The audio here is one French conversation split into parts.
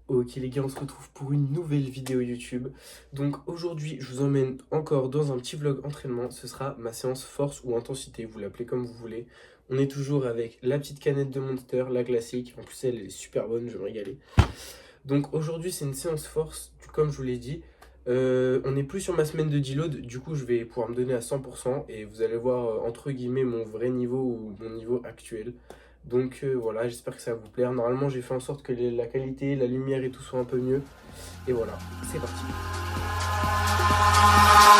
Ok les gars, on se retrouve pour une nouvelle vidéo YouTube. Donc aujourd'hui, je vous emmène encore dans un petit vlog entraînement. Ce sera ma séance force ou intensité, vous l'appelez comme vous voulez. On est toujours avec la petite canette de Monster, la classique. En plus, elle est super bonne, je vais me régaler. Donc aujourd'hui, c'est une séance force, comme je vous l'ai dit. On n'est plus sur ma semaine de deload, du coup je vais pouvoir me donner à 100% et vous allez voir entre guillemets mon vrai niveau ou mon niveau actuel. Donc voilà, j'espère que ça va vous plaire. Normalement j'ai fait en sorte que la qualité, la lumière et tout soit un peu mieux. Et voilà, c'est parti.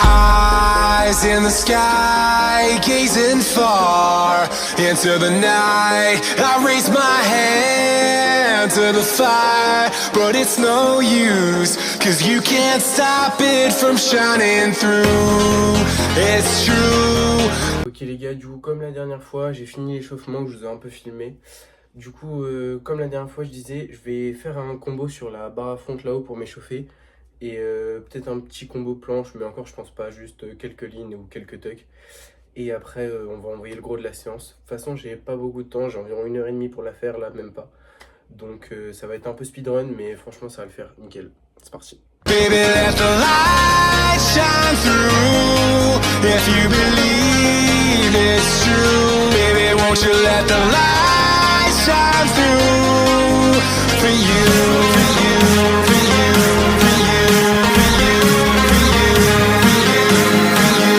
Eyes in the sky, gazing far into the night. I raise my hand to the fire, but it's no use, 'cause you can't stop it from shining through. It's true. Ok les gars, du coup comme la dernière fois, j'ai fini l'échauffement que je vous ai un peu filmé. Du coup, comme la dernière fois je disais, je vais faire un combo sur la barre à fonte là-haut pour m'échauffer. Et peut-être un petit combo planche, mais encore je pense pas, juste quelques lignes ou quelques tucks. Et après on va envoyer le gros de la séance. De toute façon j'ai pas beaucoup de temps, j'ai environ 1h30 pour la faire là, même pas. Donc ça va être un peu speedrun, mais franchement ça va le faire nickel. C'est parti. Baby, let the light shine through. If you believe it's true, baby, won't you let the light shine through for you, for you, for you, for you, for you, for you, for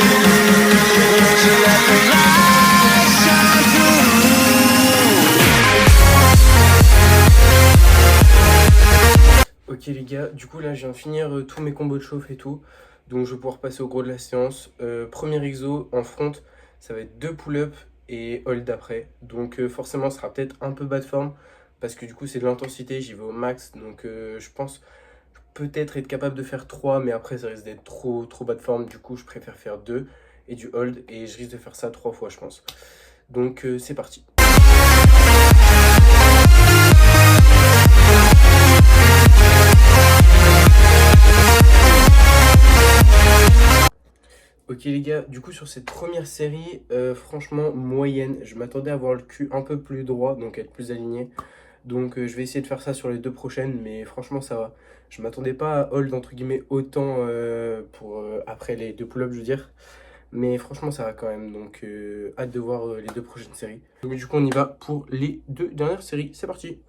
you, won't you let the light shine through. Ok les gars, du coup là je viens de finir tous mes combos de chauffe et tout. Donc je vais pouvoir passer au gros de la séance. Premier exo en front, ça va être 2 pull-ups et hold après. Donc forcément ça sera peut-être un peu bas de forme. Parce que du coup c'est de l'intensité, j'y vais au max. Donc je pense peut-être être capable de faire 3, mais après ça risque d'être trop bas de forme. Du coup je préfère faire 2 et du hold. Et je risque de faire ça 3 fois je pense. Donc c'est parti. Ok les gars, du coup sur cette première série, franchement moyenne, je m'attendais à avoir le cul un peu plus droit, donc être plus aligné. Donc je vais essayer de faire ça sur les 2 prochaines, mais franchement ça va. Je m'attendais pas à hold entre guillemets autant pour après les 2 pull-ups je veux dire. Mais franchement ça va quand même, donc hâte de voir les 2 prochaines séries. Donc du coup on y va pour les 2 dernières séries, c'est parti.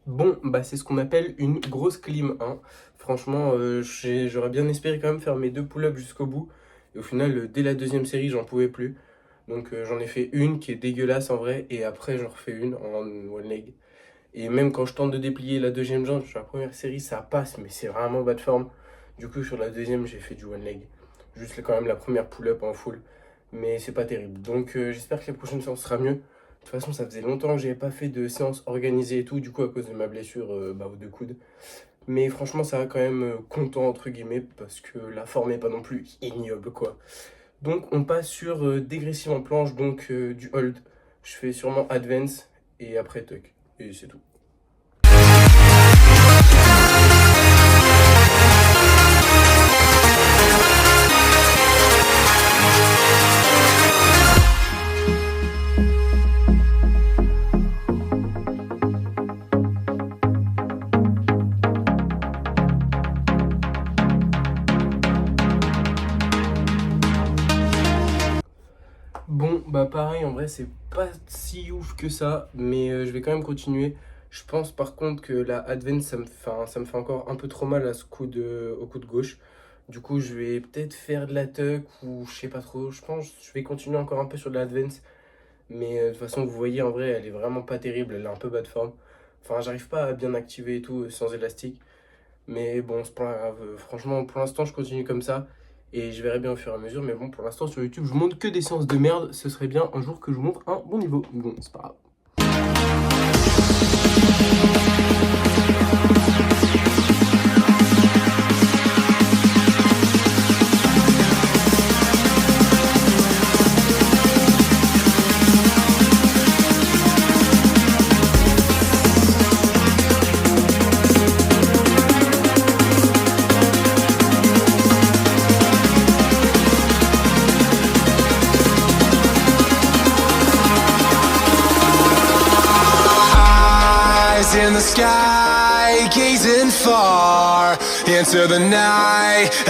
Bon, bah c'est ce qu'on appelle une grosse clim, hein. Franchement, j'aurais bien espéré quand même faire mes 2 pull-ups jusqu'au bout. Et au final, dès la deuxième série, j'en pouvais plus. Donc j'en ai fait une qui est dégueulasse en vrai. Et après, j'en refais une en one leg. Et même quand je tente de déplier la deuxième jambe sur la première série, ça passe. Mais c'est vraiment bas de forme. Du coup, sur la deuxième, j'ai fait du one leg. Juste quand même la première pull-up en full. Mais c'est pas terrible. Donc j'espère que la prochaine séance sera mieux. De toute façon, ça faisait longtemps que j'avais pas fait de séance organisée et tout, du coup, à cause de ma blessure aux 2 coudes. Mais franchement, ça va quand même content, entre guillemets, parce que la forme est pas non plus ignoble, quoi. Donc, on passe sur dégressive en planche, donc du hold. Je fais sûrement advance et après tuck. Et c'est tout. Bon, bah pareil, en vrai, c'est pas si ouf que ça, mais je vais quand même continuer. Je pense par contre que la advance, ça me fait encore un peu trop mal à ce au coude gauche. Du coup, je vais peut-être faire de la tuck ou je sais pas trop. Je pense que je vais continuer encore un peu sur de l'advance. Mais de toute façon, vous voyez, en vrai, elle est vraiment pas terrible. Elle est un peu bas de forme. Enfin, j'arrive pas à bien activer et tout sans élastique. Mais bon, c'est pas grave. Franchement, pour l'instant, je continue comme ça. Et je verrai bien au fur et à mesure. Mais bon, pour l'instant, sur YouTube, je vous montre que des séances de merde. Ce serait bien un jour que je vous montre un bon niveau. Bon, c'est pas grave. into the night.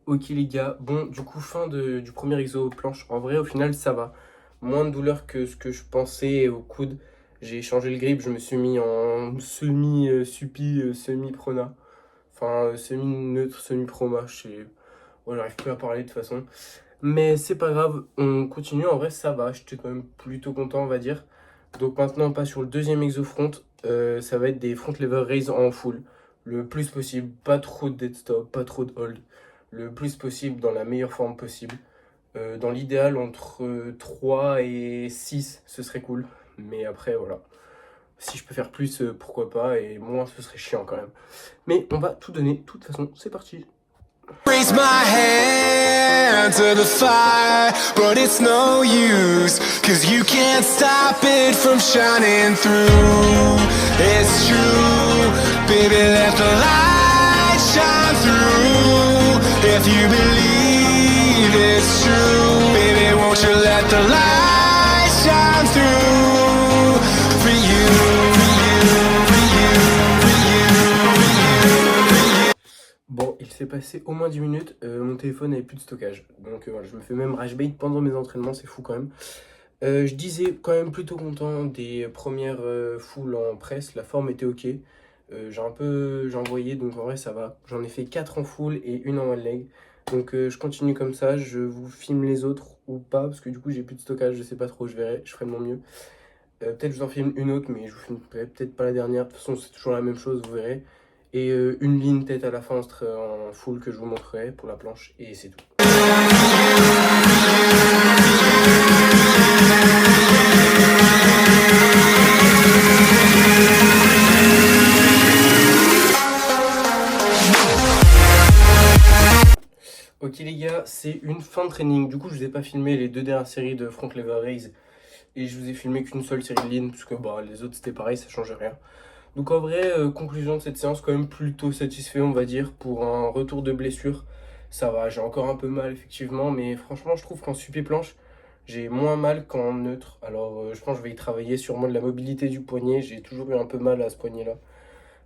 Ok les gars, bon du coup fin du premier exo planche, en vrai au final ça va. Moins de douleur que ce que je pensais au coude. J'ai changé le grip, je me suis mis en semi-suppi, semi-prona. Enfin semi-neutre, semi-proma, je sais... Ouais, j'arrive plus à parler de toute façon. Mais c'est pas grave, on continue, en vrai ça va, j'étais quand même plutôt content on va dire. Donc maintenant on passe sur le deuxième exo front, ça va être des front lever raise en full. Le plus possible, pas trop de dead stop, pas trop de hold. Le plus possible dans la meilleure forme possible. Dans l'idéal entre 3 et 6 ce serait cool. Mais après voilà, si je peux faire plus pourquoi pas, et moins ce serait chiant quand même. Mais on va tout donner, de toute façon c'est parti. Raise my hand to the fire, but it's no use, 'cause you can't stop it from shining through. It's true, baby, let the light shine through. If you believe it's true, baby, won't you let the light shine through for you, for you, for you, for you, for you, for you. Bon, il s'est passé au moins 10 minutes, mon téléphone n'avait plus de stockage. Donc voilà, je me fais même rage bait pendant mes entraînements, c'est fou quand même. Je disais quand même plutôt content des premières foules en presse, la forme était ok. J'ai envoyé, donc en vrai ça va. J'en ai fait 4 en full et une en one leg. Donc je continue comme ça, je vous filme les autres ou pas, parce que du coup j'ai plus de stockage, je sais pas trop, je verrai, je ferai de mon mieux. Peut-être je vous en filme une autre, mais je vous filmerai peut-être pas la dernière, de toute façon c'est toujours la même chose, vous verrez. Et une ligne tête à la fin en full que je vous montrerai pour la planche, et c'est tout. Ok les gars, c'est une fin de training. Du coup, je vous ai pas filmé les 2 dernières séries de front lever raise. Et je vous ai filmé qu'une seule série de lean, parce que bah, les autres c'était pareil, ça change rien. Donc en vrai, conclusion de cette séance, quand même plutôt satisfait on va dire, pour un retour de blessure. Ça va, j'ai encore un peu mal effectivement, mais franchement je trouve qu'en suppi planche, j'ai moins mal qu'en neutre. Alors je pense que je vais y travailler sûrement de la mobilité du poignet, j'ai toujours eu un peu mal à ce poignet là.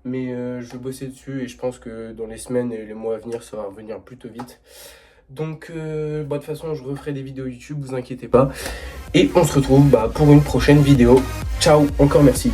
Mais je vais bosser dessus et je pense que dans les semaines et les mois à venir, ça va revenir plutôt vite. Donc de toute façon, je referai des vidéos YouTube, vous inquiétez pas. Et on se retrouve pour une prochaine vidéo. Ciao, encore merci.